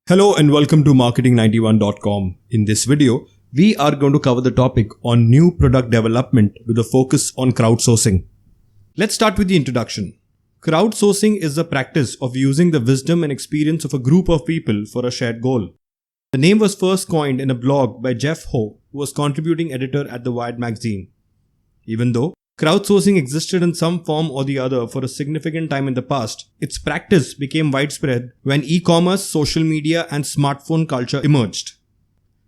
Hello and welcome to marketing91.com. In this video, we are going to cover the topic on new product development with a focus on crowdsourcing. Let's start with the introduction. Crowdsourcing is the practice of using the wisdom and experience of a group of people for a shared goal. The name was first coined in a blog by Jeff Ho, who was contributing editor at the Wired magazine. Even though crowdsourcing existed in some form or the other for a significant time in the past, its practice became widespread when e-commerce, social media, and smartphone culture emerged.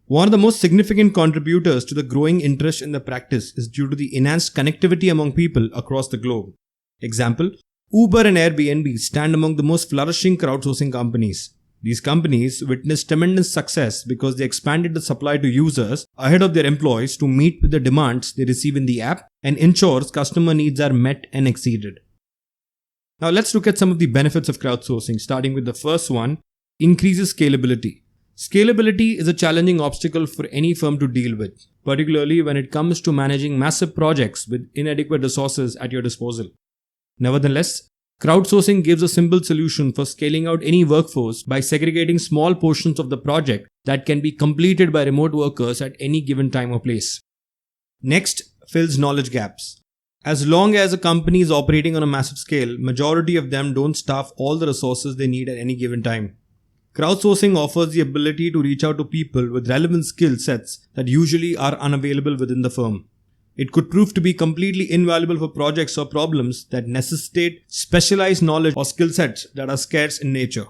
One of the most significant contributors to the growing interest in the practice is due to the enhanced connectivity among people across the globe. Example, Uber and Airbnb stand among the most flourishing crowdsourcing companies. These companies witnessed tremendous success because they expanded the supply to users ahead of their employees to meet with the demands they receive in the app and ensures customer needs are met and exceeded. Now let's look at some of the benefits of crowdsourcing, starting with the first one, increases scalability. Scalability is a challenging obstacle for any firm to deal with, particularly when it comes to managing massive projects with inadequate resources at your disposal. Nevertheless, crowdsourcing gives a simple solution for scaling out any workforce by segregating small portions of the project that can be completed by remote workers at any given time or place. Next, fills knowledge gaps. As long as a company is operating on a massive scale, majority of them don't staff all the resources they need at any given time. Crowdsourcing offers the ability to reach out to people with relevant skill sets that usually are unavailable within the firm. It could prove to be completely invaluable for projects or problems that necessitate specialized knowledge or skill sets that are scarce in nature.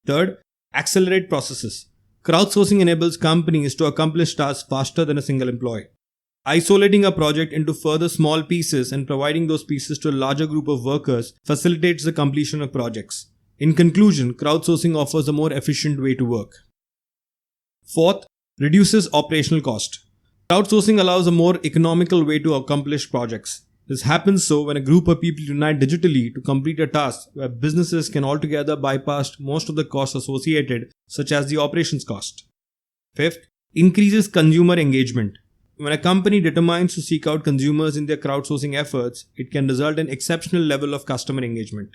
Third, accelerate processes. Crowdsourcing enables companies to accomplish tasks faster than a single employee. Isolating a project into further small pieces and providing those pieces to a larger group of workers facilitates the completion of projects. In conclusion, crowdsourcing offers a more efficient way to work. Fourth, reduces operational cost. Crowdsourcing allows a more economical way to accomplish projects. This happens so when a group of people unite digitally to complete a task where businesses can altogether bypass most of the costs associated, such as the operations cost. Fifth, increases consumer engagement. When a company determines to seek out consumers in their crowdsourcing efforts, it can result in exceptional level of customer engagement.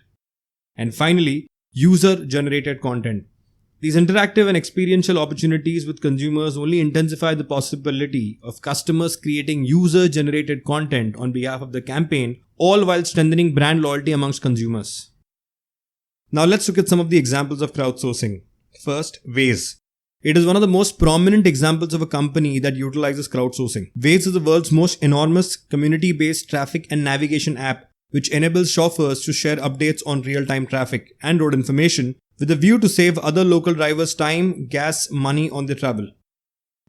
And finally, user-generated content. These interactive and experiential opportunities with consumers only intensify the possibility of customers creating user-generated content on behalf of the campaign, all while strengthening brand loyalty amongst consumers. Now let's look at some of the examples of crowdsourcing. First, Waze. It is one of the most prominent examples of a company that utilizes crowdsourcing. Waze is the world's most enormous community-based traffic and navigation app, which enables chauffeurs to share updates on real-time traffic and road information with a view to save other local drivers time, gas, money on their travel.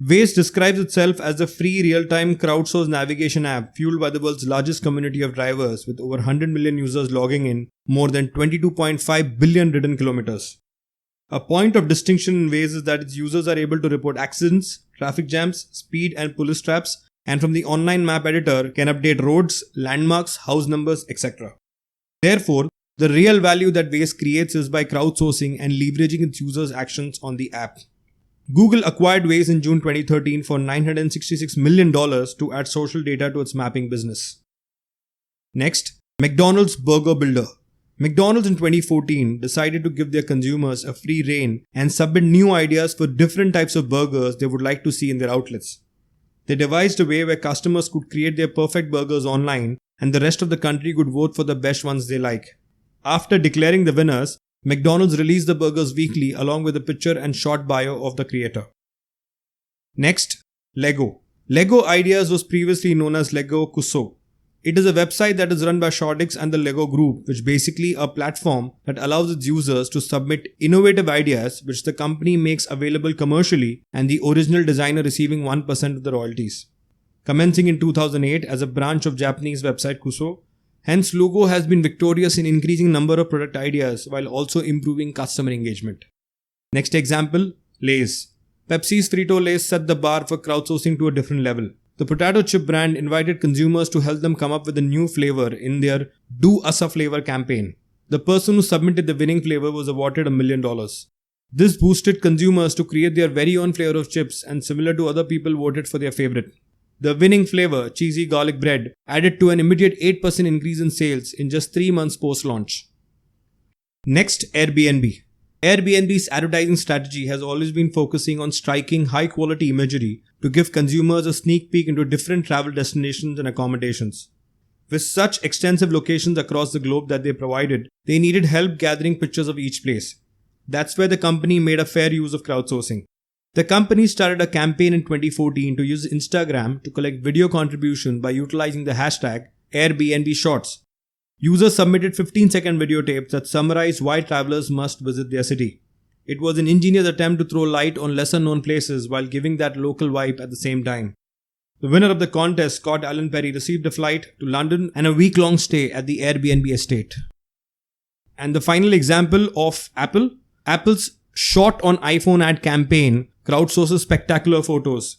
Waze describes itself as a free real-time crowdsourced navigation app fueled by the world's largest community of drivers with over 100 million users logging in, more than 22.5 billion ridden kilometers. A point of distinction in Waze is that its users are able to report accidents, traffic jams, speed and police traps, and from the online map editor can update roads, landmarks, house numbers, etc. Therefore, the real value that Waze creates is by crowdsourcing and leveraging its users' actions on the app. Google acquired Waze in June 2013 for $966 million to add social data to its mapping business. Next, McDonald's Burger Builder. McDonald's in 2014 decided to give their consumers a free rein and submit new ideas for different types of burgers they would like to see in their outlets. They devised a way where customers could create their perfect burgers online and the rest of the country could vote for the best ones they like. After declaring the winners, McDonald's released the burgers weekly along with a picture and short bio of the creator. Next, Lego. Lego Ideas was previously known as Lego Cuusoo. It is a website that is run by Shortix and the Lego Group, which basically a platform that allows its users to submit innovative ideas which the company makes available commercially and the original designer receiving 1% of the royalties. Commencing in 2008 as a branch of Japanese website Cuusoo, hence Lego has been victorious in increasing number of product ideas while also improving customer engagement. Next example, Lay's. Pepsi's Frito-Lay's set the bar for crowdsourcing to a different level. The potato chip brand invited consumers to help them come up with a new flavor in their Do Us a Flavor campaign. The person who submitted the winning flavor was awarded $1 million. This boosted consumers to create their very own flavor of chips and similar to other people voted for their favorite. The winning flavor, cheesy garlic bread, added to an immediate 8% increase in sales in just 3 months post-launch. Next, Airbnb. Airbnb's advertising strategy has always been focusing on striking high quality imagery to give consumers a sneak peek into different travel destinations and accommodations. With such extensive locations across the globe that they provided, they needed help gathering pictures of each place. That's where the company made a fair use of crowdsourcing. The company started a campaign in 2014 to use Instagram to collect video contribution by utilizing the hashtag Airbnb Shorts. Users submitted 15-second videotapes that summarized why travelers must visit their city. It was an ingenious attempt to throw light on lesser known places while giving that local vibe at the same time. The winner of the contest, Scott Allen Perry, received a flight to London and a week-long stay at the Airbnb estate. And the final example of Apple. Apple's Shot on iPhone ad campaign crowdsources spectacular photos.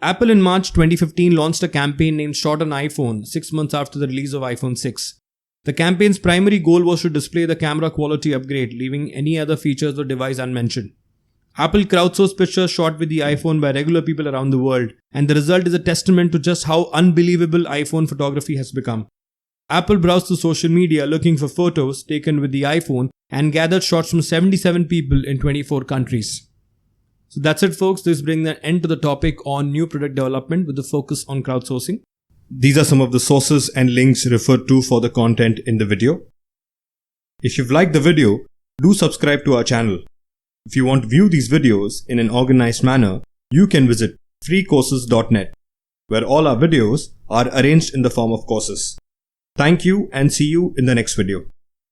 Apple in March 2015 launched a campaign named Shot on iPhone 6 months after the release of iPhone 6. The campaign's primary goal was to display the camera quality upgrade, leaving any other features of the device unmentioned. Apple crowdsourced pictures shot with the iPhone by regular people around the world, and the result is a testament to just how unbelievable iPhone photography has become. Apple browsed through social media looking for photos taken with the iPhone and gathered shots from 77 people in 24 countries. So that's it, folks. This brings an end to the topic on new product development with the focus on crowdsourcing. These are some of the sources and links referred to for the content in the video. If you've liked the video, do subscribe to our channel. If you want to view these videos in an organized manner, you can visit freecourses.net, where all our videos are arranged in the form of courses. Thank you and see you in the next video.